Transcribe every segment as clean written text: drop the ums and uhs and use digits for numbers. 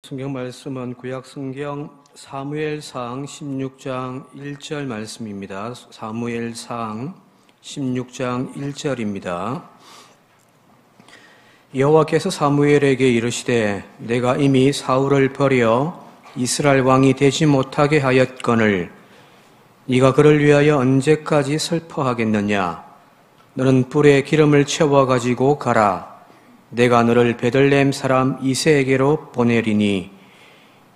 성경 말씀은 구약 성경 사무엘상 16장 1절 말씀입니다. 사무엘상 16장 1절입니다. 여호와께서 사무엘에게 이르시되 내가 이미 사울을 버려 이스라엘 왕이 되지 못하게 하였거늘 네가 그를 위하여 언제까지 슬퍼하겠느냐? 너는 뿔에 기름을 채워 가지고 가라. 내가 너를 베들레헴 사람 이새에게로 보내리니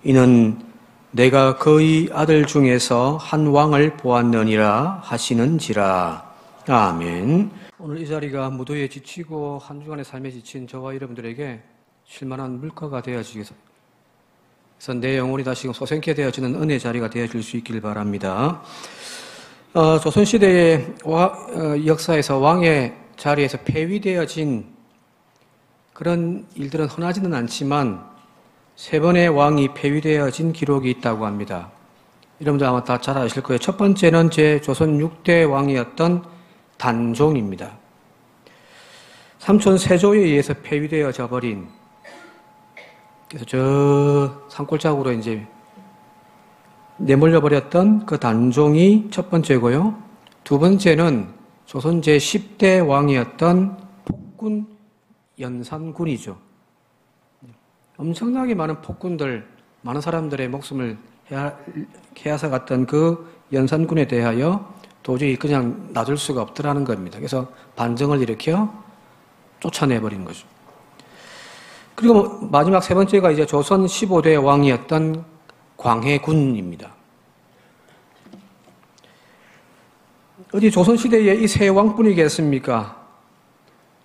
이는 내가 그의 아들 중에서 한 왕을 보았느니라 하시는지라. 아멘. 오늘 이 자리가 무도에 지치고 한 주간의 삶에 지친 저와 여러분들에게 쉴만한 물가가 되어지겠서 그래서 내 영혼이 다시금 소생케 되어지는 은혜 자리가 되어질 수 있길 바랍니다. 조선시대의 역사에서 왕의 자리에서 폐위되어진 그런 일들은 흔하지는 않지만 세 번의 왕이 폐위되어진 기록이 있다고 합니다. 여러분들 아마 다 잘 아실 거예요. 첫 번째는 조선 6대 왕이었던 단종입니다. 삼촌 세조에 의해서 폐위되어져 버린, 그래서 저 산골짜기로 이제 내몰려 버렸던 그 단종이 첫 번째고요. 두 번째는 조선 제10대 왕이었던 폭군 연산군이죠. 엄청나게 많은 폭군들, 많은 사람들의 목숨을 해앗아 갔던 그 연산군에 대하여 도저히 그냥 놔둘 수가 없더라는 겁니다. 그래서 반정을 일으켜 쫓아내버린 거죠. 그리고 마지막 세 번째가 이제 조선 15대 왕이었던 광해군입니다. 어디 조선시대에 이 세 왕뿐이겠습니까?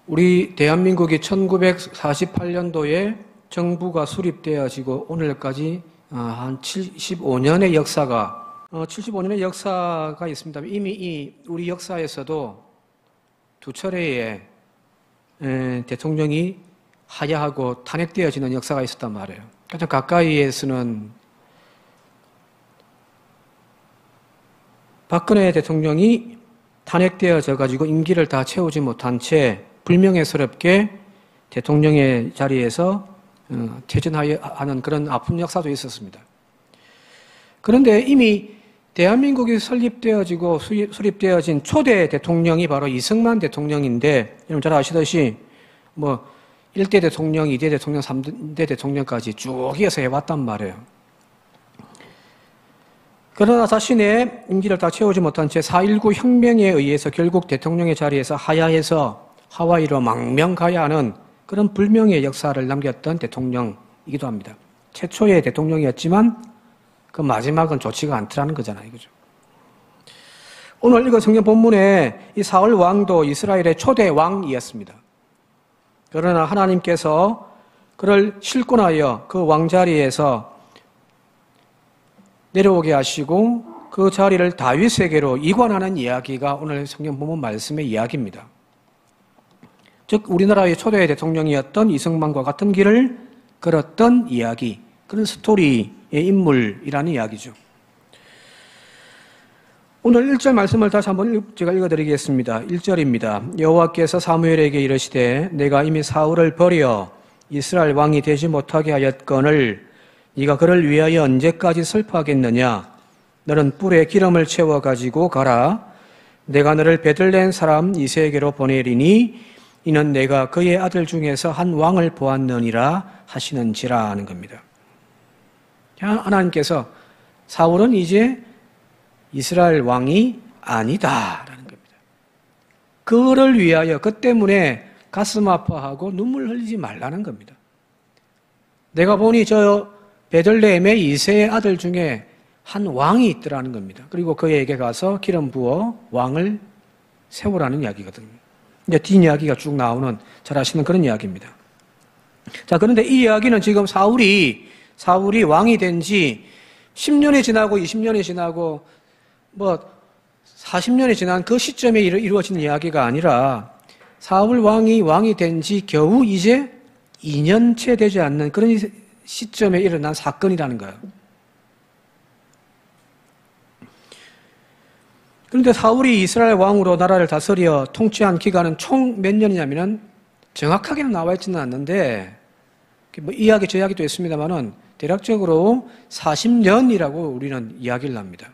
우리 대한민국이 1948년도에 정부가 수립되어지고 오늘까지 한 75년의 역사가 75년의 역사가 있습니다. 이미 우리 역사에서도 두 차례의 대통령이 하야하고 탄핵되어지는 역사가 있었단 말이에요. 가장 가까이에서는 박근혜 대통령이 탄핵되어져 가지고 임기를 다 채우지 못한 채 불명예스럽게 대통령의 자리에서 퇴진하는 그런 아픈 역사도 있었습니다. 그런데 이미 대한민국이 설립되어지고 수립되어진 초대 대통령이 바로 이승만 대통령인데, 여러분 잘 아시듯이 1대 대통령, 2대 대통령, 3대 대통령까지 쭉 이어서 해왔단 말이에요. 그러나 자신의 임기를 다 채우지 못한 채 4.19 혁명에 의해서 결국 대통령의 자리에서 하야해서 하와이로 망명가야하는 그런 불명예의 역사를 남겼던 대통령이기도 합니다. 최초의 대통령이었지만 그 마지막은 좋지가 않더라는 거잖아요. 그죠? 오늘 읽은 성경 본문에 이 사울 왕도 이스라엘의 초대 왕이었습니다. 그러나 하나님께서 그를 실권하여 그 왕자리에서 내려오게 하시고 그 자리를 다윗에게로 이관하는 이야기가 오늘 성경 본문 말씀의 이야기입니다. 즉 우리나라의 초대 대통령이었던 이승만과 같은 길을 걸었던 이야기, 그런 스토리의 인물이라는 이야기죠. 오늘 1절 말씀을 다시 한번 제가 읽어드리겠습니다. 1절입니다. 여호와께서 사무엘에게 이르시되 내가 이미 사울을 버려 이스라엘 왕이 되지 못하게 하였거늘 네가 그를 위하여 언제까지 슬퍼하겠느냐? 너는 뿔에 기름을 채워 가지고 가라. 내가 너를 베들레헴 사람 이새에게로 보내리니 이는 내가 그의 아들 중에서 한 왕을 보았느니라 하시는지라 하는 겁니다. 하나님께서 사울은 이제 이스라엘 왕이 아니다라는 겁니다. 그를 위하여 그 때문에 가슴 아파하고 눈물 흘리지 말라는 겁니다. 내가 보니 저 베들레헴의 이새의 아들 중에 한 왕이 있더라는 겁니다. 그리고 그에게 가서 기름 부어 왕을 세우라는 이야기거든요. 이제 뒷이야기가 쭉 나오는 잘 아시는 그런 이야기입니다. 자, 그런데 이 이야기는 지금 사울이 왕이 된 지 10년이 지나고 20년이 지나고 40년이 지난 그 시점에 이루어진 이야기가 아니라 사울 왕이 된 지 겨우 이제 2년째 되지 않는 그런 시점에 일어난 사건이라는 거예요. 그런데 사울이 이스라엘 왕으로 나라를 다스려 통치한 기간은 총 몇 년이냐면은 정확하게는 나와 있지는 않는데 이야기 저 이야기도 있습니다만은 대략적으로 40년이라고 우리는 이야기를 합니다.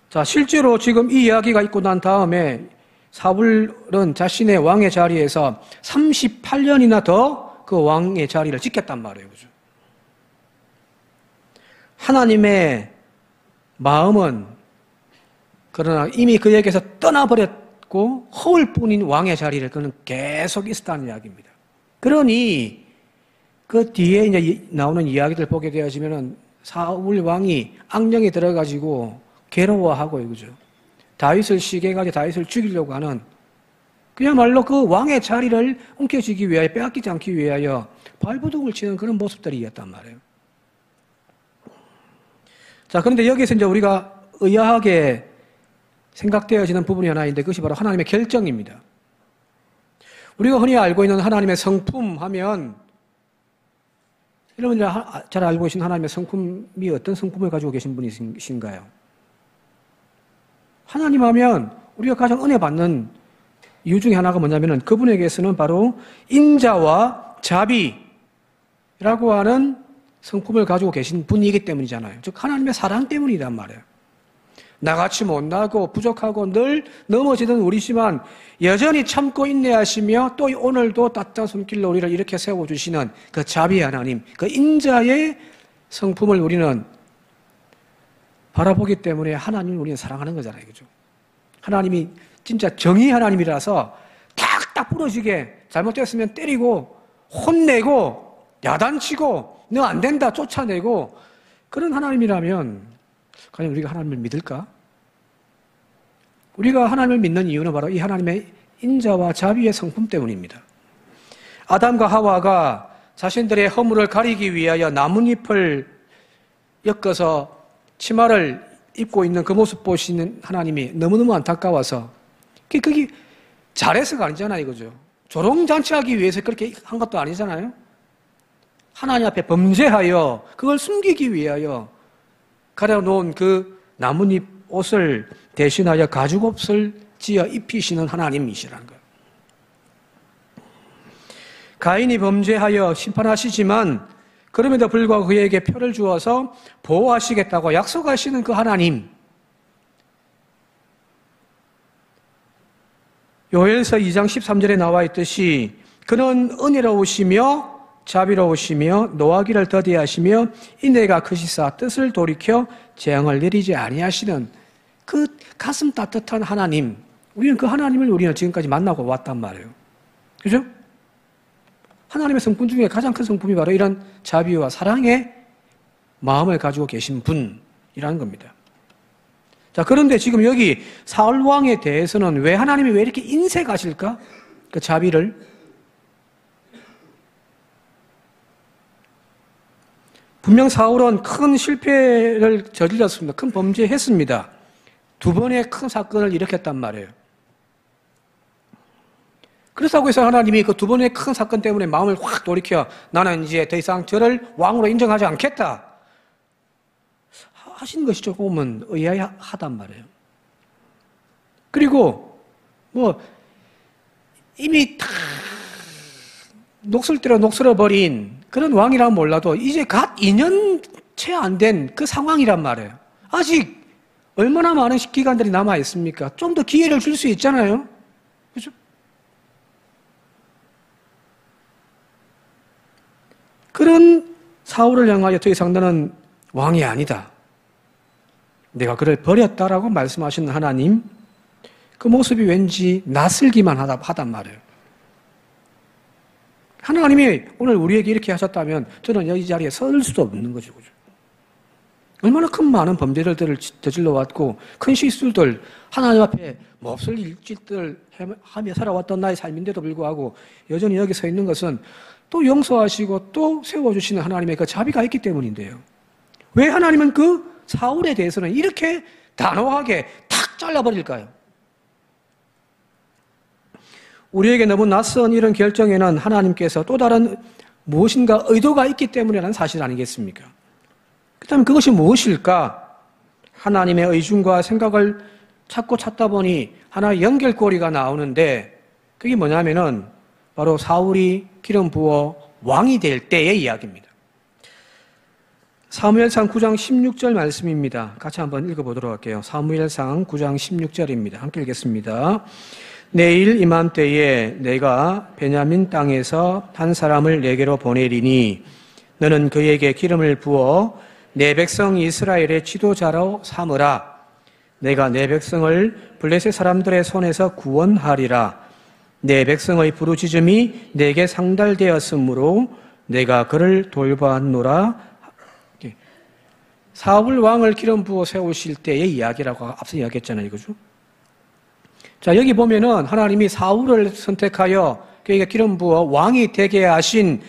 자, 실제로 지금 이 이야기가 있고 난 다음에 사울은 자신의 왕의 자리에서 38년이나 더 그 왕의 자리를 지켰단 말이에요. 그죠? 하나님의 마음은 그러나 이미 그에게서 떠나버렸고 허울 뿐인 왕의 자리를 그는 계속 있었다는 이야기입니다. 그러니 그 뒤에 이제 나오는 이야기들 보게 되어지면은 사울 왕이 악령이 들어가지고 괴로워하고, 그죠? 다윗을 시기해가지고 다윗을 죽이려고 하는, 그야말로 그 왕의 자리를 옮겨주기 위하여, 빼앗기지 않기 위하여 발버둥을 치는 그런 모습들이었단 말이에요. 자, 그런데 여기서 이제 우리가 의아하게 생각되어지는 부분이 하나 있는데 그것이 바로 하나님의 결정입니다. 우리가 흔히 알고 있는 하나님의 성품 하면, 여러분들 잘 알고 계신 하나님의 성품이 어떤 성품을 가지고 계신 분이신가요? 하나님 하면 우리가 가장 은혜 받는 이유 중에 하나가 뭐냐면은 그분에게서는 바로 인자와 자비라고 하는 성품을 가지고 계신 분이기 때문이잖아요. 즉 하나님의 사랑 때문이란 말이에요. 나같이 못나고 부족하고 늘 넘어지던 우리지만 여전히 참고 인내하시며 또 오늘도 따뜻한 손길로 우리를 이렇게 세워주시는 그 자비의 하나님, 그 인자의 성품을 우리는 바라보기 때문에 하나님을 우리는 사랑하는 거잖아요. 그죠? 하나님이 진짜 정의 하나님이라서 탁탁 부러지게 잘못됐으면 때리고 혼내고 야단치고 너 안 된다 쫓아내고 그런 하나님이라면 과연 우리가 하나님을 믿을까? 우리가 하나님을 믿는 이유는 바로 이 하나님의 인자와 자비의 성품 때문입니다. 아담과 하와가 자신들의 허물을 가리기 위하여 나뭇잎을 엮어서 치마를 입고 있는 그 모습 보시는 하나님이 너무너무 안타까워서 그게 잘해서가 아니잖아요. 그죠? 조롱잔치하기 위해서 그렇게 한 것도 아니잖아요. 하나님 앞에 범죄하여 그걸 숨기기 위하여 가려놓은 그 나뭇잎 옷을 대신하여 가죽옷을 지어 입히시는 하나님이시라는 거예요. 가인이 범죄하여 심판하시지만 그럼에도 불구하고 그에게 표를 주어서 보호하시겠다고 약속하시는 그 하나님. 요엘서 2장 13절에 나와 있듯이 그는 은혜로우시며 자비로우시며 노하기를 더디하시며 인내가 크시사 뜻을 돌이켜 재앙을 내리지 아니하시는 그 가슴 따뜻한 하나님. 우리는 그 하나님을 우리는 지금까지 만나고 왔단 말이에요. 그죠? 하나님의 성품 중에 가장 큰 성품이 바로 이런 자비와 사랑의 마음을 가지고 계신 분이라는 겁니다. 자, 그런데 지금 여기 사울 왕에 대해서는 왜 하나님이 왜 이렇게 인색하실까? 그 자비를. 분명 사울은 큰 실패를 저질렀습니다. 큰 범죄했습니다. 2번의 큰 사건을 일으켰단 말이에요. 그렇다고 해서 하나님이 그 2번의 큰 사건 때문에 마음을 확 돌이켜 나는 이제 더 이상 저를 왕으로 인정하지 않겠다 하신 것이 조금은 의아하단 말이에요. 그리고 뭐 이미 다 녹슬대로 녹슬어버린 그런 왕이라면 몰라도 이제 갓 2년 채 안 된 그 상황이란 말이에요. 아직 얼마나 많은 기간들이 남아 있습니까? 좀 더 기회를 줄 수 있잖아요. 그렇죠? 그런 사울을 향하여 더 이상 너는 왕이 아니다. 내가 그를 버렸다라고 말씀하시는 하나님, 그 모습이 왠지 낯설기만 하단 말이에요. 하나님이 오늘 우리에게 이렇게 하셨다면 저는 이 자리에 설 수도 없는 거죠. 그죠? 얼마나 큰 많은 범죄들을 저질러 왔고 큰 실수들, 하나님 앞에 몹쓸 일짓들 하며 살아왔던 나의 삶인데도 불구하고 여전히 여기 서 있는 것은 또 용서하시고 또 세워주시는 하나님의 그 자비가 있기 때문인데요. 왜 하나님은 그 사울에 대해서는 이렇게 단호하게 탁 잘라버릴까요? 우리에게 너무 낯선 이런 결정에는 하나님께서 또 다른 무엇인가 의도가 있기 때문이라는 사실 아니겠습니까? 그렇다면 그것이 무엇일까? 하나님의 의중과 생각을 찾다 보니 하나의 연결고리가 나오는데 그게 뭐냐면은 바로 사울이 기름 부어 왕이 될 때의 이야기입니다. 사무엘상 9장 16절 말씀입니다. 같이 한번 읽어보도록 할게요. 사무엘상 9장 16절입니다. 함께 읽겠습니다. 내일 이맘때에 내가 베냐민 땅에서 한 사람을 내게로 보내리니 너는 그에게 기름을 부어 내 백성 이스라엘의 지도자로 삼으라. 내가 내 백성을 블레셋 사람들의 손에서 구원하리라. 내 백성의 부르짖음이 내게 상달되었으므로 내가 그를 돌보았노라. 사울 왕을 기름 부어 세우실 때의 이야기라고 앞서 이야기했잖아요. 이거죠. 자, 여기 보면은 하나님이 사울을 선택하여 그에게 기름 부어 왕이 되게 하신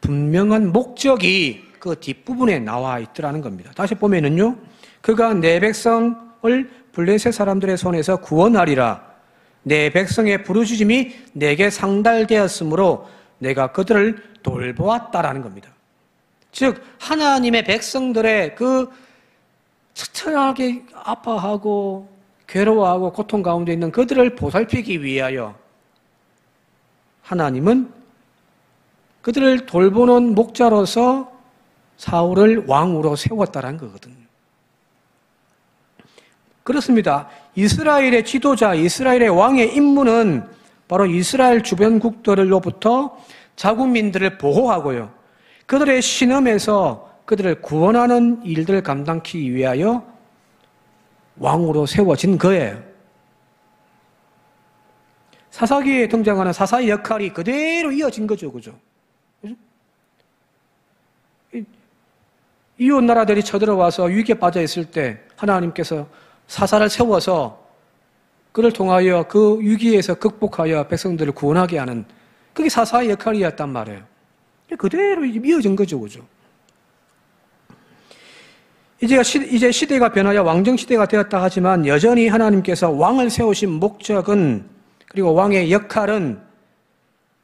분명한 목적이 그 뒷부분에 나와 있더라는 겁니다. 다시 보면은요, 그가 내 백성을 블레셋 사람들의 손에서 구원하리라. 내 백성의 부르짖음이 내게 상달되었으므로 내가 그들을 돌보았다라는 겁니다. 즉 하나님의 백성들의 그 처참하게 아파하고 괴로워하고 고통 가운데 있는 그들을 보살피기 위하여 하나님은 그들을 돌보는 목자로서 사울을 왕으로 세웠다는 거거든요. 그렇습니다. 이스라엘의 지도자, 이스라엘의 왕의 임무는 바로 이스라엘 주변국들로부터 자국민들을 보호하고요. 그들의 신음에서 그들을 구원하는 일들을 감당하기 위하여 왕으로 세워진 거예요. 사사기에 등장하는 사사의 역할이 그대로 이어진 거죠. 그죠? 이웃 나라들이 쳐들어와서 위기에 빠져 있을 때 하나님께서 사사를 세워서 그를 통하여 그 위기에서 극복하여 백성들을 구원하게 하는 그게 사사의 역할이었단 말이에요. 그대로 이어진 거죠. 그죠? 이제 시대가 변하여 왕정시대가 되었다 하지만 여전히 하나님께서 왕을 세우신 목적은 그리고 왕의 역할은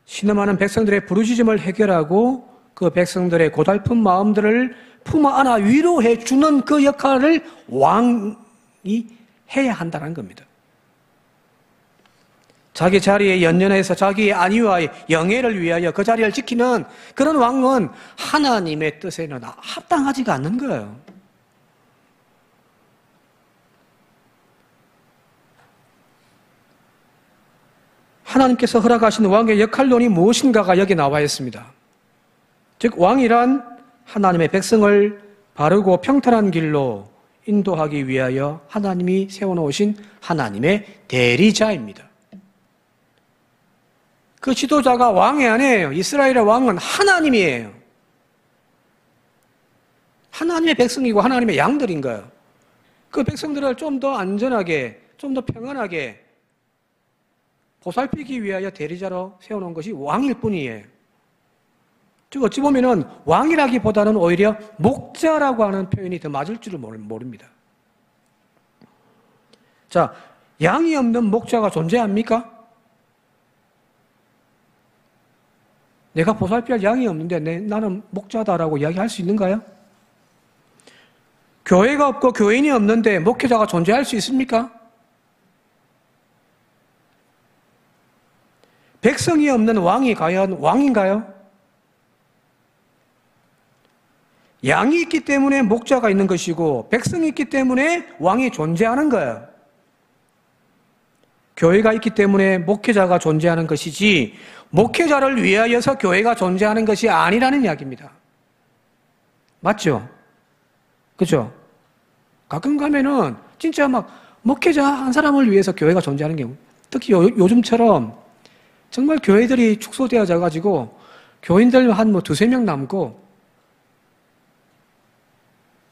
신음하는 백성들의 부르짖음을 해결하고 그 백성들의 고달픈 마음들을 품어 안아 위로해 주는 그 역할을 왕이 해야 한다는 겁니다. 자기 자리에 연연해서 자기의 안위와 영예를 위하여 그 자리를 지키는 그런 왕은 하나님의 뜻에는 합당하지가 않는 거예요. 하나님께서 허락하신 왕의 역할론이 무엇인가가 여기 나와 있습니다. 즉 왕이란 하나님의 백성을 바르고 평탄한 길로 인도하기 위하여 하나님이 세워놓으신 하나님의 대리자입니다. 그 지도자가 왕이 아니에요. 이스라엘의 왕은 하나님이에요. 하나님의 백성이고 하나님의 양들인 거예요. 그 백성들을 좀 더 안전하게, 좀 더 평안하게 보살피기 위하여 대리자로 세워놓은 것이 왕일 뿐이에요. 즉 어찌 보면은 왕이라기보다는 오히려 목자라고 하는 표현이 더 맞을 줄을 모릅니다. 자, 양이 없는 목자가 존재합니까? 내가 보살필 양이 없는데 나는 목자다라고 이야기할 수 있는가요? 교회가 없고 교인이 없는데 목회자가 존재할 수 있습니까? 백성이 없는 왕이 과연 왕인가요? 양이 있기 때문에 목자가 있는 것이고 백성이 있기 때문에 왕이 존재하는 거예요. 교회가 있기 때문에 목회자가 존재하는 것이지 목회자를 위하여서 교회가 존재하는 것이 아니라는 이야기입니다. 맞죠? 그죠? 가끔 가면은 진짜 막 목회자 한 사람을 위해서 교회가 존재하는 경우, 특히 요즘처럼 정말 교회들이 축소되어져 가지고 교인들 한 두세 명 남고,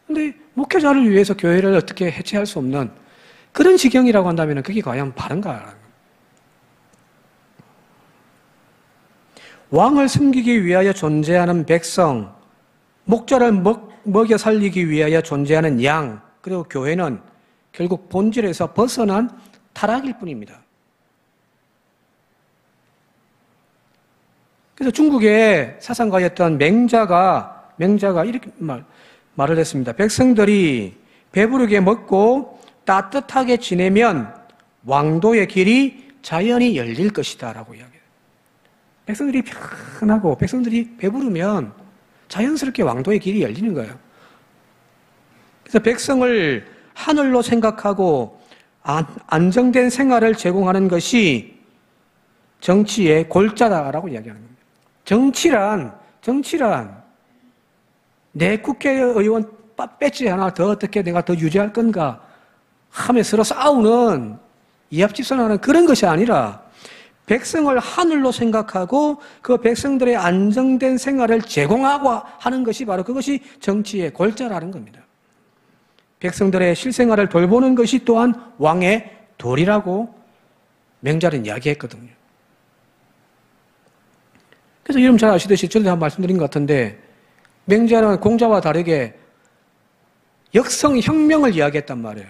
근데 목회자를 위해서 교회를 어떻게 해체할 수 없는 그런 지경이라고 한다면 그게 과연 바른가? 왕을 섬기기 위하여 존재하는 백성, 목자를 먹여 살리기 위하여 존재하는 양, 그리고 교회는 결국 본질에서 벗어난 타락일 뿐입니다. 그래서 중국의 사상가였던 맹자가 이렇게 말을 했습니다. 백성들이 배부르게 먹고 따뜻하게 지내면 왕도의 길이 자연히 열릴 것이다 라고 이야기해요. 백성들이 편하고 백성들이 배부르면 자연스럽게 왕도의 길이 열리는 거예요. 그래서 백성을 하늘로 생각하고 안정된 생활을 제공하는 것이 정치의 골자다라고 이야기하는 겁니다. 정치란 내 국회의원 배지 하나 더 어떻게 내가 더 유지할 건가 하며 서로 싸우는 이합집산하는 그런 것이 아니라 백성을 하늘로 생각하고 그 백성들의 안정된 생활을 제공하고 하는 것이 바로 그것이 정치의 골자라는 겁니다. 백성들의 실생활을 돌보는 것이 또한 왕의 도리라고 맹자는 이야기했거든요. 그래서 여러분 잘 아시듯이 전에 한번 말씀드린 것 같은데 맹자는 공자와 다르게 역성혁명을 이야기했단 말이에요.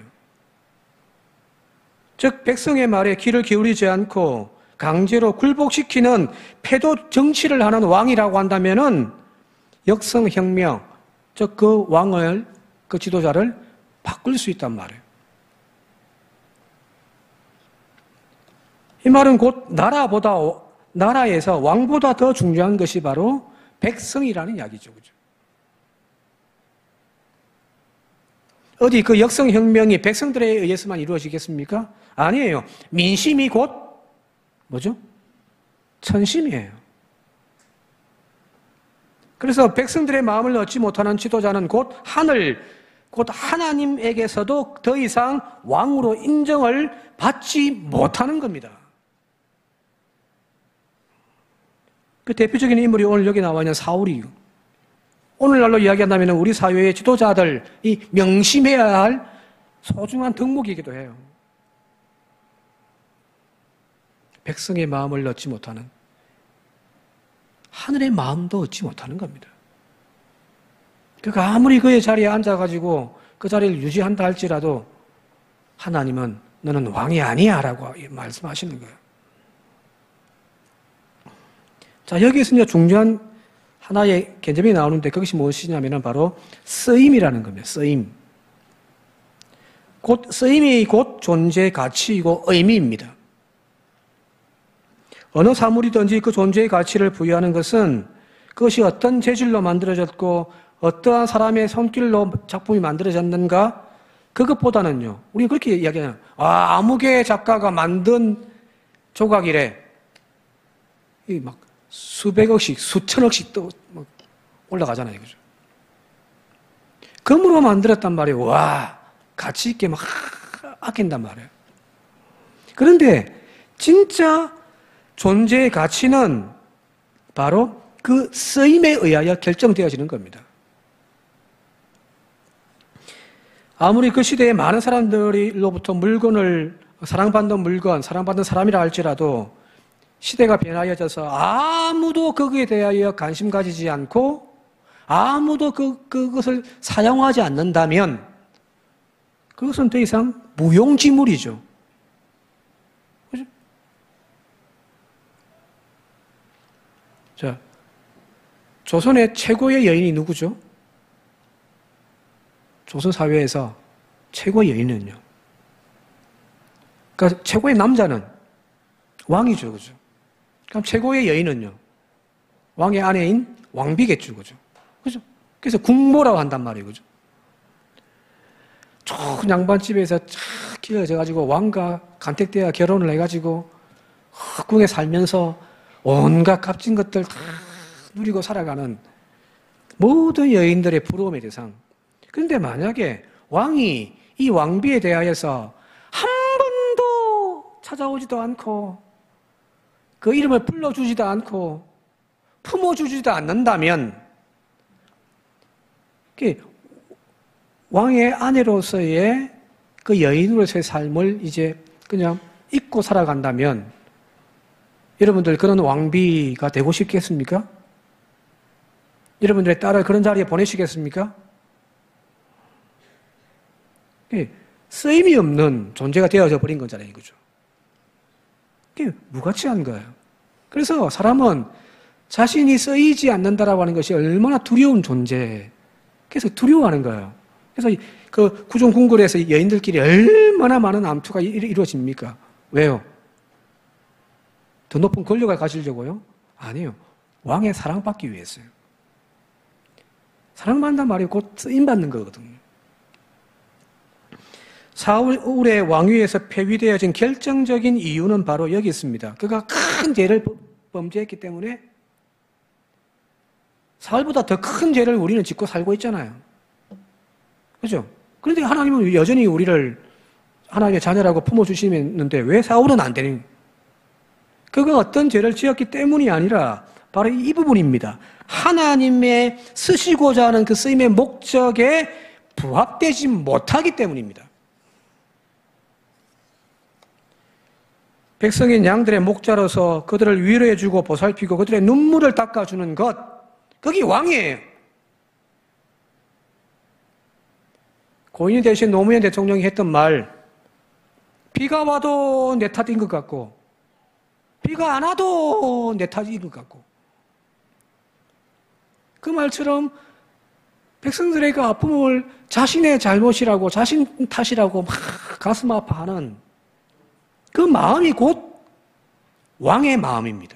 즉 백성의 말에 귀를 기울이지 않고 강제로 굴복시키는 패도 정치를 하는 왕이라고 한다면은 역성혁명, 즉 그 왕을, 그 지도자를 바꿀 수 있단 말이에요. 이 말은 곧 나라에서 왕보다 더 중요한 것이 바로 백성이라는 이야기죠. 그죠? 어디 그 역성혁명이 백성들에 의해서만 이루어지겠습니까? 아니에요. 민심이 곧 뭐죠? 천심이에요. 그래서 백성들의 마음을 얻지 못하는 지도자는 곧 하나님에게서도 더 이상 왕으로 인정을 받지 못하는 겁니다. 그 대표적인 인물이 오늘 여기 나와 있는 사울이요. 오늘날로 이야기한다면 우리 사회의 지도자들이 명심해야 할 소중한 덕목이기도 해요. 백성의 마음을 얻지 못하는, 하늘의 마음도 얻지 못하는 겁니다. 그러니까 아무리 그의 자리에 앉아가지고 그 자리를 유지한다 할지라도 하나님은 너는 왕이 아니야 라고 말씀하시는 거예요. 자, 여기서 이제 중요한 하나의 개념이 나오는데 그것이 무엇이냐면 바로 쓰임이라는 겁니다. 쓰임이 곧 존재의 가치이고 의미입니다. 어느 사물이든지 그 존재의 가치를 부여하는 것은 그것이 어떤 재질로 만들어졌고 어떠한 사람의 손길로 작품이 만들어졌는가 그것보다는요. 우리 그렇게 이야기하잖아요. 아무개 작가가 만든 조각이래. 이 막 수백억씩, 수천억씩 또 올라가잖아요. 그죠? 금으로 만들었단 말이에요. 와, 가치 있게 막 아낀단 말이에요. 그런데 진짜 존재의 가치는 바로 그 쓰임에 의하여 결정되어지는 겁니다. 아무리 그 시대에 많은 사람들로부터 물건을 사랑받는 물건, 사랑받는 사람이라 할지라도 시대가 변화해져서 아무도 거기에 대하여 관심 가지지 않고 아무도 그것을 사용하지 않는다면 그것은 더 이상 무용지물이죠. 그죠? 자, 조선의 최고의 여인이 누구죠? 조선 사회에서 최고의 여인은요. 그러니까 최고의 남자는 왕이죠. 그죠? 그럼 최고의 여인은요. 왕의 아내인 왕비겠죠. 그죠? 그죠? 그래서 국모라고 한단 말이에요. 그죠? 좋은 양반집에서 착 길러져가지고 왕과 간택되어 결혼을 해가지고 흑궁에 살면서 온갖 값진 것들 다 누리고 살아가는 모든 여인들의 부러움의 대상. 그런데 만약에 왕이 이 왕비에 대하여서 한 번도 찾아오지도 않고 그 이름을 불러주지도 않고 품어주지도 않는다면 왕의 아내로서의 그 여인으로서의 삶을 이제 그냥 잊고 살아간다면 여러분들 그런 왕비가 되고 싶겠습니까? 여러분들의 딸을 그런 자리에 보내시겠습니까? 쓰임이 없는 존재가 되어져 버린 거잖아요. 이거죠. 그게 무가치한 거예요. 그래서 사람은 자신이 쓰이지 않는다라고 하는 것이 얼마나 두려운 존재. 그래서 두려워하는 거예요. 그래서 그 구종궁궐에서 여인들끼리 얼마나 많은 암투가 이루어집니까? 왜요? 더 높은 권력을 가지려고요? 아니요. 왕의 사랑받기 위해서요. 사랑받는단 말이 곧 쓰임받는 거거든요. 사울의 왕위에서 폐위되어진 결정적인 이유는 바로 여기 있습니다. 그가 큰 죄를 범죄했기 때문에 사울보다 더 큰 죄를 우리는 짓고 살고 있잖아요. 그죠? 그런데 하나님은 여전히 우리를 하나님의 자녀라고 품어주시는데 왜 사울은 안 되는? 그가 어떤 죄를 지었기 때문이 아니라 바로 이 부분입니다. 하나님의 쓰시고자 하는 그 쓰임의 목적에 부합되지 못하기 때문입니다. 백성인 양들의 목자로서 그들을 위로해주고 보살피고 그들의 눈물을 닦아주는 것, 그게 왕이에요. 고인이 되신 노무현 대통령이 했던 말, 비가 와도 내 탓인 것 같고 비가 안 와도 내 탓인 것 같고, 그 말처럼 백성들의 그 아픔을 자신의 잘못이라고 자신 탓이라고 막 가슴 아파하는 그 마음이 곧 왕의 마음입니다.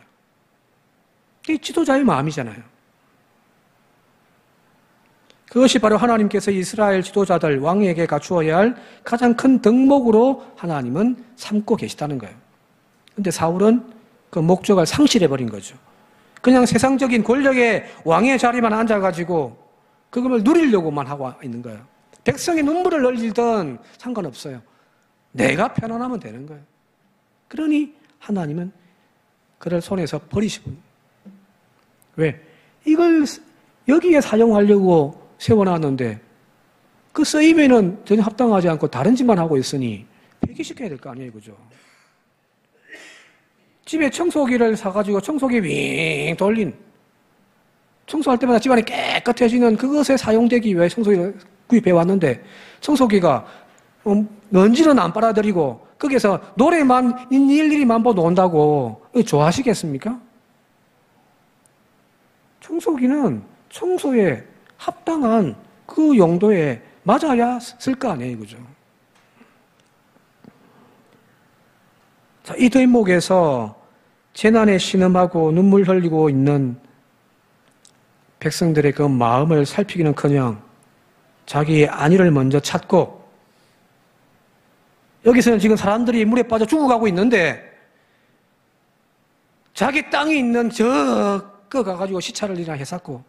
이 지도자의 마음이잖아요. 그것이 바로 하나님께서 이스라엘 지도자들, 왕에게 갖추어야 할 가장 큰 덕목으로 하나님은 삼고 계시다는 거예요. 그런데 사울은 그 목적을 상실해버린 거죠. 그냥 세상적인 권력의 왕의 자리만 앉아가지고 그걸 누리려고만 하고 있는 거예요. 백성의 눈물을 흘리든 상관없어요. 내가 편안하면 되는 거예요. 그러니 하나님은 그를 손에서 버리시고, 왜? 이걸 여기에 사용하려고 세워놨는데 그 쓰임에는 전혀 합당하지 않고 다른 짓만 하고 있으니 폐기시켜야 될 거 아니에요, 그죠? 집에 청소기를 사가지고 청소기 윙 돌린, 청소할 때마다 집안이 깨끗해지는 그것에 사용되기 위해 청소기를 구입해 왔는데 청소기가 먼지는 안 빨아들이고 거기서 노래만 일일이만 보고 논다고 좋아하시겠습니까? 청소기는 청소에 합당한 그 용도에 맞아야 쓸 거 아니에요, 그죠? 자, 이 대목에서 재난에 신음하고 눈물 흘리고 있는 백성들의 그 마음을 살피기는커녕 자기의 안위를 먼저 찾고, 여기서는 지금 사람들이 물에 빠져 죽어가고 있는데 자기 땅이 있는 거 가가지고 시찰을 이나 해쌌고,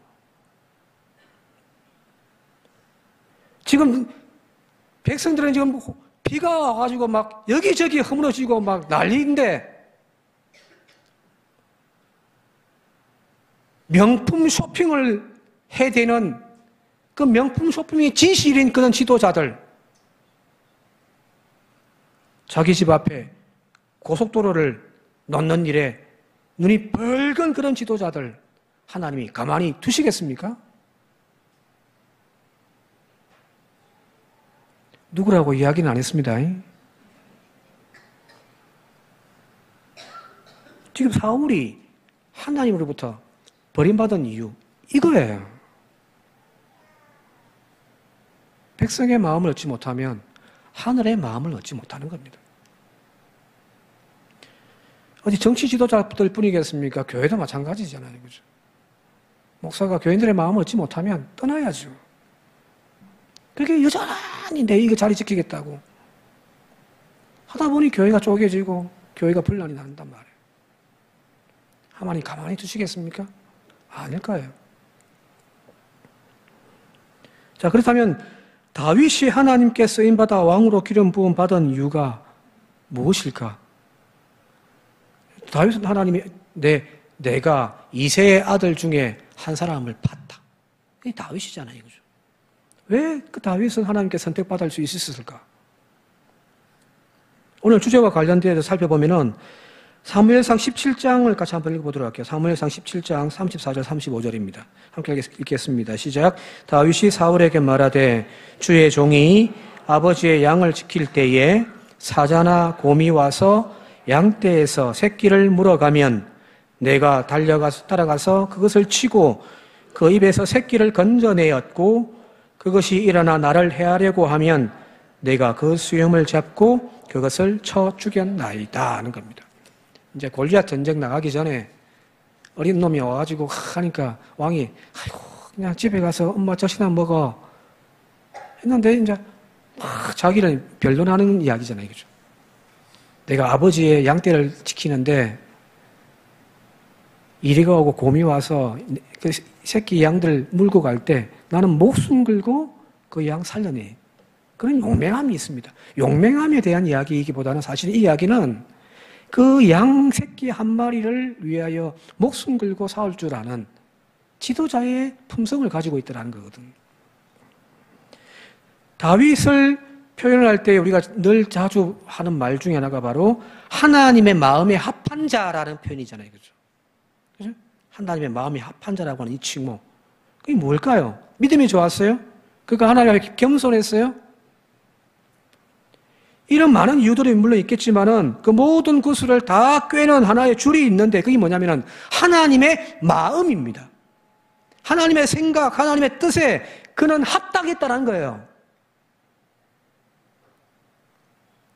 지금 백성들은 지금 비가 와가지고 막 여기저기 허물어지고 막 난리인데 명품 쇼핑을 해야 되는 그 명품 쇼핑이 진실인 그런 지도자들, 자기 집 앞에 고속도로를 놓는 일에 눈이 벌건 그런 지도자들 하나님이 가만히 두시겠습니까? 누구라고 이야기는 안 했습니다. 지금 사울이 하나님으로부터 버림받은 이유, 이거예요. 백성의 마음을 얻지 못하면 하늘의 마음을 얻지 못하는 겁니다. 어디 정치 지도자들 뿐이겠습니까? 교회도 마찬가지잖아요, 그죠? 목사가 교인들의 마음을 얻지 못하면 떠나야죠. 그게 여전히 내 이거 자리 지키겠다고 하다 보니 교회가 쪼개지고 교회가 분란이 난단 말이에요. 하나님 가만히 두시겠습니까? 아닐 거예요. 자, 그렇다면 다윗이 하나님께 쓰임받아 왕으로 기름 부음 받은 이유가 무엇일까? 다윗은 하나님이 내가 이새의 아들 중에 한 사람을 봤다. 이 다윗이잖아요, 그죠? 왜 그 다윗은 하나님께 선택받을 수 있었을까? 오늘 주제와 관련되어서 살펴보면은 사무엘상 17장을 같이 한번 읽어보도록 할게요. 사무엘상 17장 34절 35절입니다. 함께 읽겠습니다. 시작. 다윗이 사울에게 말하되 주의 종이 아버지의 양을 지킬 때에 사자나 곰이 와서 양떼에서 새끼를 물어가면 내가 따라가서 그것을 치고 그 입에서 새끼를 건져내었고 그것이 일어나 나를 해하려고 하면 내가 그 수염을 잡고 그것을 쳐 죽였나이다 하는 겁니다. 이제 골리앗 전쟁 나가기 전에 어린 놈이 와가지고 하니까 왕이 아이고 그냥 집에 가서 엄마 젖이나 먹어 했는데 이제 자기를 변론하는 이야기잖아요. 그죠? 내가 아버지의 양떼를 지키는데 이리가 오고 곰이 와서 그 새끼 양들 물고 갈 때 나는 목숨 걸고 그 양 살려내. 그런 용맹함이 있습니다. 용맹함에 대한 이야기이기보다는 사실 이 이야기는 그 양 새끼 한 마리를 위하여 목숨 걸고 싸울 줄 아는 지도자의 품성을 가지고 있다는 거거든. 다윗을 표현할 때 우리가 늘 자주 하는 말 중에 하나가 바로 하나님의 마음에 합한 자라는 표현이잖아요. 그죠? 그죠? 하나님의 마음에 합한 자라고 하는 이 칭호. 그게 뭘까요? 믿음이 좋았어요? 그러니까 하나님 앞에 겸손했어요? 이런 많은 이유들이 물론 있겠지만은 그 모든 구슬을 다 꿰는 하나의 줄이 있는데 그게 뭐냐면은 하나님의 마음입니다. 하나님의 생각, 하나님의 뜻에 그는 합당했다는 거예요.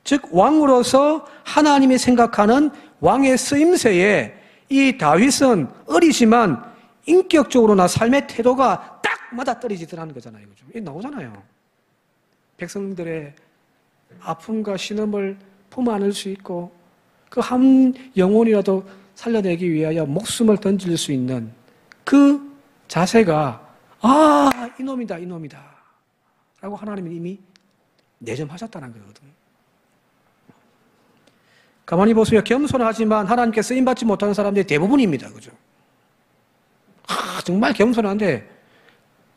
즉 왕으로서 하나님이 생각하는 왕의 쓰임새에 이 다윗은 어리지만 인격적으로나 삶의 태도가 딱 맞아떨어지더라는 거잖아요. 그죠? 이게 나오잖아요. 백성들의 아픔과 신음을 품 안을 수 있고 그 한 영혼이라도 살려내기 위하여 목숨을 던질 수 있는 그 자세가 이놈이다 라고 하나님이 이미 내점하셨다는 거거든요. 가만히 보세요. 겸손하지만 하나님께 쓰임받지 못하는 사람들이 대부분입니다. 그죠? 정말 겸손한데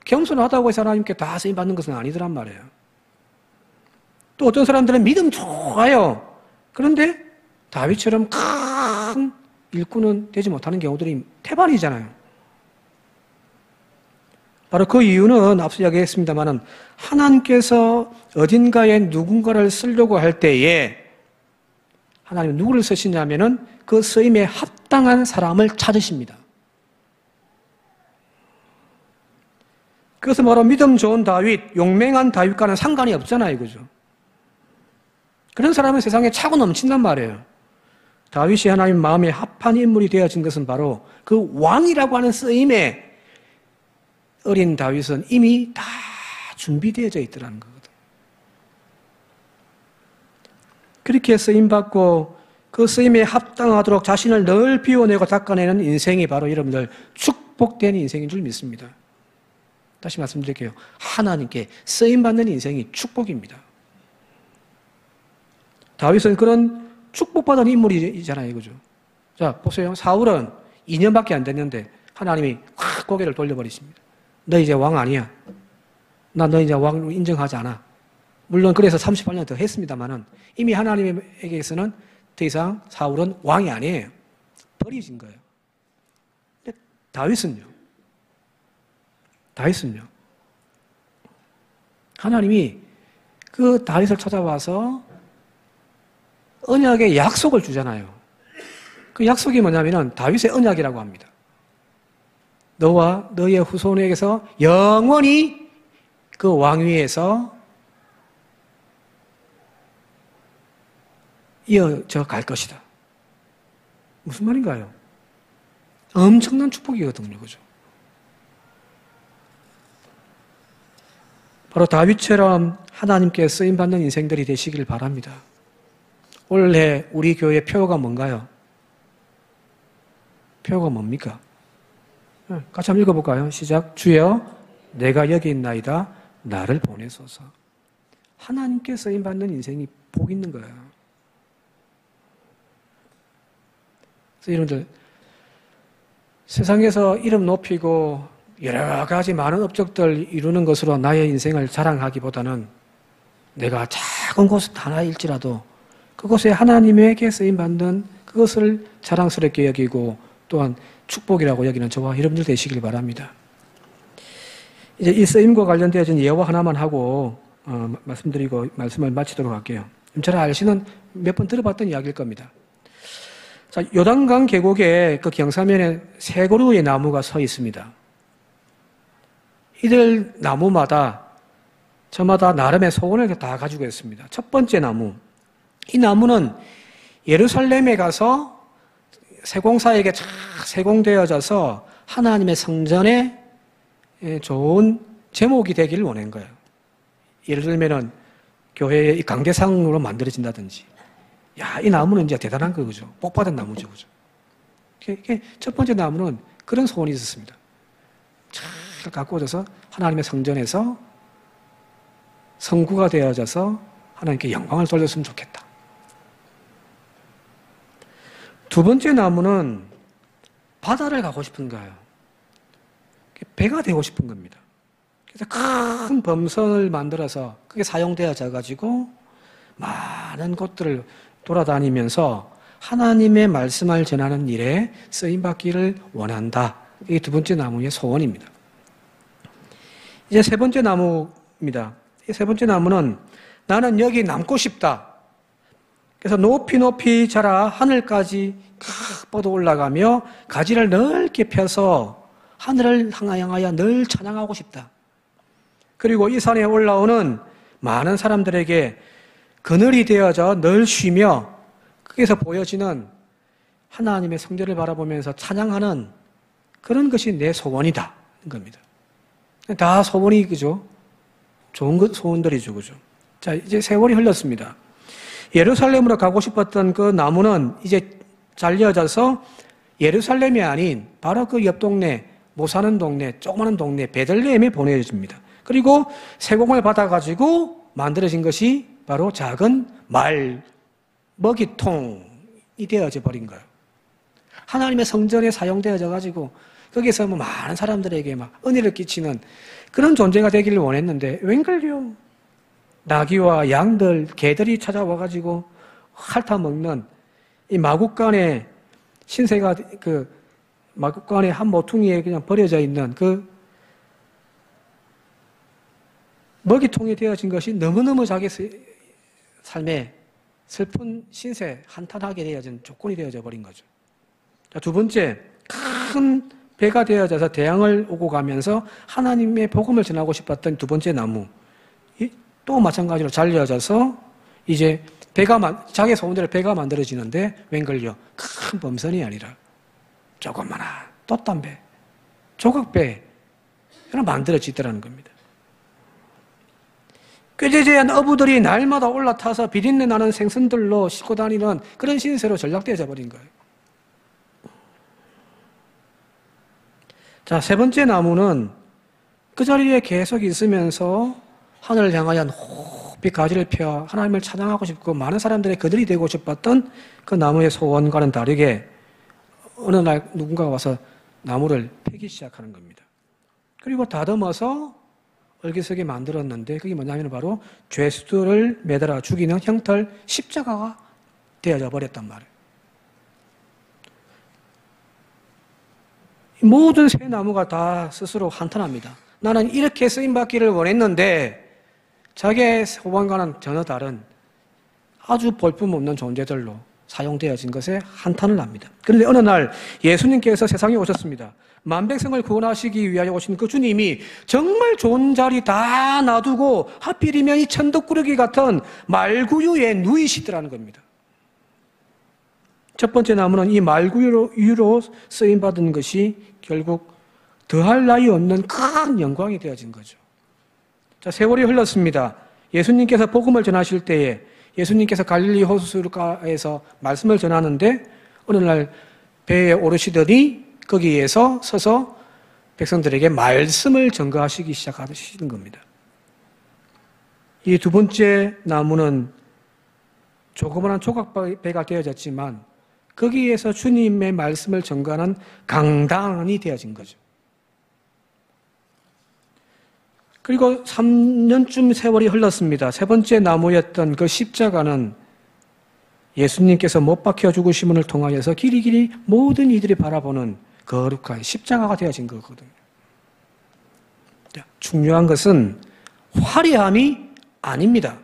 겸손하다고 해서 하나님께 다 쓰임받는 것은 아니더란 말이에요. 또 어떤 사람들은 믿음 좋아요. 그런데 다윗처럼 큰 일꾼은 되지 못하는 경우들이 태반이잖아요. 바로 그 이유는 앞서 이야기했습니다마는 하나님께서 어딘가에 누군가를 쓰려고 할 때에 하나님은 누구를 쓰시냐면은 그 쓰임에 합당한 사람을 찾으십니다. 그것은 바로 믿음 좋은 다윗, 용맹한 다윗과는 상관이 없잖아요. 그죠? 그런 사람은 세상에 차고 넘친단 말이에요. 다윗이 하나님 마음에 합한 인물이 되어진 것은 바로 그 왕이라고 하는 쓰임에 어린 다윗은 이미 다 준비되어져 있더라는 거거든. 그렇게 쓰임받고 그 쓰임에 합당하도록 자신을 늘 비워내고 닦아내는 인생이 바로 여러분들 축복된 인생인 줄 믿습니다. 다시 말씀드릴게요. 하나님께 쓰임받는 인생이 축복입니다. 다윗은 그런 축복받은 인물이잖아요. 그죠? 자, 보세요. 사울은 2년밖에 안 됐는데 하나님이 확 고개를 돌려버리십니다. 너 이제 왕 아니야. 나 너 이제 왕으로 인정하지 않아. 물론 그래서 38년 더 했습니다만은 이미 하나님에게서는 더 이상 사울은 왕이 아니에요. 버려진 거예요. 근데 다윗은요. 하나님이 그 다윗을 찾아와서 언약의 약속을 주잖아요. 그 약속이 뭐냐면은 다윗의 언약이라고 합니다. 너와 너의 후손에게서 영원히 그 왕위에서 이어져 갈 것이다. 무슨 말인가요? 엄청난 축복이거든요. 그죠? 바로 다윗처럼 하나님께 쓰임받는 인생들이 되시길 바랍니다. 올해 우리 교회 표가 뭔가요? 표가 뭡니까? 같이 한번 읽어볼까요? 시작. 주여, 내가 여기 있나이다. 나를 보내소서. 하나님께 쓰임받는 인생이 복 있는 거예요. 그래서 여러분들, 세상에서 이름 높이고 여러 가지 많은 업적들 이루는 것으로 나의 인생을 자랑하기보다는 내가 작은 곳 하나일지라도 그곳에 하나님에게 쓰임받는 그것을 자랑스럽게 여기고 또한 축복이라고 여기는 저와 여러분들 되시길 바랍니다. 이제 이 쓰임과 관련되어진 예화 하나만 하고 말씀드리고 말씀을 마치도록 할게요. 잘 아시는 몇 번 들어봤던 이야기일 겁니다. 자, 요단강 계곡에 그 경사면에 세 그루의 나무가 서 있습니다. 이들 나무마다 저마다 나름의 소원을 다 가지고 있습니다. 첫 번째 나무. 이 나무는 예루살렘에 가서 세공사에게 쫙 세공되어져서 하나님의 성전에 좋은 제목이 되기를 원한 거예요. 예를 들면은 교회의 강대상으로 만들어진다든지, 야, 이 나무는 이제 대단한 거죠. 복받은 나무죠, 그죠? 첫 번째 나무는 그런 소원이 있었습니다. 잘 가꾸어져서 하나님의 성전에서 성구가 되어져서 하나님께 영광을 돌렸으면 좋겠다. 두 번째 나무는 바다를 가고 싶은 거예요. 배가 되고 싶은 겁니다. 그래서 큰 범선을 만들어서 그게 사용되어져 가지고 많은 곳들을 돌아다니면서 하나님의 말씀을 전하는 일에 쓰임받기를 원한다. 이게 두 번째 나무의 소원입니다. 이제 세 번째 나무입니다. 이 세 번째 나무는 나는 여기 남고 싶다. 그래서 높이 높이 자라 하늘까지 뻗어 올라가며 가지를 넓게 펴서 하늘을 향하여 늘 찬양하고 싶다. 그리고 이 산에 올라오는 많은 사람들에게 그늘이 되어져 늘 쉬며 거기서 보여지는 하나님의 성전을 바라보면서 찬양하는 그런 것이 내 소원이다. 겁니다. 다 소원이, 그죠? 좋은 소원들이죠, 그죠? 자, 이제 세월이 흘렀습니다. 예루살렘으로 가고 싶었던 그 나무는 이제 잘려져서 예루살렘이 아닌 바로 그 옆 동네, 못 사는 동네, 조그마한 동네 베들레헴에 보내집니다. 그리고 세공을 받아가지고 만들어진 것이 바로 작은 먹이통이 되어져 버린 거예요. 하나님의 성전에 사용되어져 가지고 거기서 뭐 많은 사람들에게 막 은혜를 끼치는 그런 존재가 되기를 원했는데 웬걸요? 나귀와 양들, 개들이 찾아와 가지고 핥아먹는 이 마국간의 신세가 그 마국간의 한 모퉁이에 그냥 버려져 있는 그 먹이통이 되어진 것이 너무너무 자기 삶에 슬픈 신세, 한탄하게 되어진 조건이 되어져 버린 거죠. 자, 두 번째, 큰 배가 되어져서 대양을 오고 가면서 하나님의 복음을 전하고 싶었던 두 번째 나무. 또 마찬가지로 잘려져서 이제 자기 소원대로 배가 만들어지는데 웬걸요? 큰 범선이 아니라 조그마한 돛담배, 조각배, 이런 만들어지더라는 겁니다. 꾀재재한 어부들이 날마다 올라타서 비린내 나는 생선들로 싣고 다니는 그런 신세로 전락되어져 버린 거예요. 자, 세 번째 나무는 그 자리에 계속 있으면서 하늘을 향하여 높이 가지를 펴 하나님을 찬양하고 싶고 많은 사람들의 그들이 되고 싶었던 그 나무의 소원과는 다르게 어느 날 누군가가 와서 나무를 패기 시작하는 겁니다. 그리고 다듬어서 얼기석에 만들었는데 그게 뭐냐면 바로 죄수들을 매달아 죽이는 형틀 십자가가 되어져 버렸단 말이에요. 모든 새 나무가 다 스스로 한탄합니다. 나는 이렇게 쓰임받기를 원했는데 자기의 소원과는 전혀 다른 아주 볼품없는 존재들로 사용되어진 것에 한탄을 합니다. 그런데 어느 날 예수님께서 세상에 오셨습니다. 만백성을 구원하시기 위하여 오신 그 주님이 정말 좋은 자리 다 놔두고 하필이면 이 천덕꾸러기 같은 말구유에 누이시더라는 겁니다. 첫 번째 나무는 이 말구유로 쓰임받은 것이 결국 더할 나위 없는 큰 영광이 되어진 거죠. 자, 세월이 흘렀습니다. 예수님께서 복음을 전하실 때에 예수님께서 갈릴리 호수가에서 말씀을 전하는데 어느 날 배에 오르시더니 거기에서 서서 백성들에게 말씀을 전가하시기 시작하시는 겁니다. 이 두 번째 나무는 조그마한 조각배가 되어졌지만 거기에서 주님의 말씀을 전가하는 강단이 되어진 거죠. 그리고 3년쯤 세월이 흘렀습니다. 세 번째 나무였던 그 십자가는 예수님께서 못 박혀 죽으심을 통하여서 길이길이 모든 이들이 바라보는 거룩한 십자가가 되어진 거거든요. 중요한 것은 화려함이 아닙니다.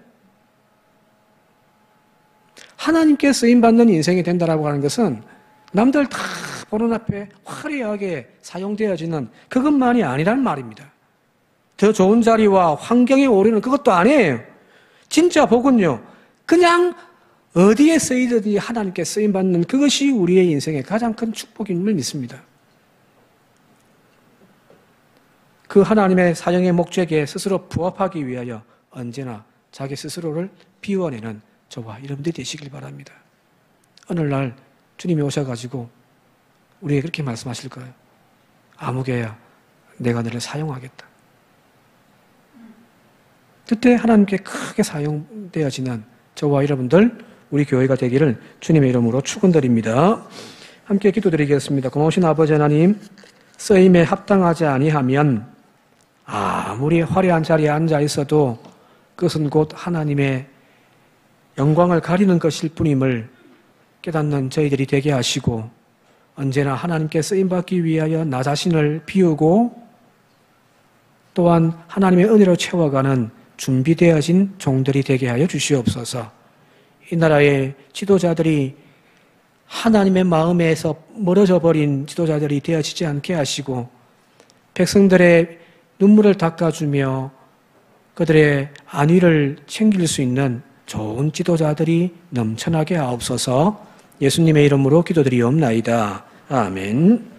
하나님께 쓰임받는 인생이 된다라고 하는 것은 남들 다 보는 앞에 화려하게 사용되어지는 그것만이 아니란 말입니다. 더 좋은 자리와 환경에 오르는 그것도 아니에요. 진짜 복은요, 그냥 어디에 쓰이든지 하나님께 쓰임받는 그것이 우리의 인생의 가장 큰 축복임을 믿습니다. 그 하나님의 사형의 목적에 스스로 부합하기 위하여 언제나 자기 스스로를 비워내는 저와 여러분들이 되시길 바랍니다. 어느 날 주님이 오셔가지고 우리에게 그렇게 말씀하실 거예요. 아무개야, 내가 너를 사용하겠다. 그때 하나님께 크게 사용되어지는 저와 여러분들, 우리 교회가 되기를 주님의 이름으로 축원드립니다. 함께 기도드리겠습니다. 고마우신 아버지 하나님, 쓰임에 합당하지 아니하면 아무리 화려한 자리에 앉아 있어도 그것은 곧 하나님의 영광을 가리는 것일 뿐임을 깨닫는 저희들이 되게 하시고, 언제나 하나님께 쓰임받기 위하여 나 자신을 비우고 또한 하나님의 은혜로 채워가는 준비되어진 종들이 되게 하여 주시옵소서. 이 나라의 지도자들이 하나님의 마음에서 멀어져 버린 지도자들이 되어지지 않게 하시고, 백성들의 눈물을 닦아주며 그들의 안위를 챙길 수 있는 좋은 지도자들이 넘쳐나게 하옵소서. 예수님의 이름으로 기도드리옵나이다. 아멘.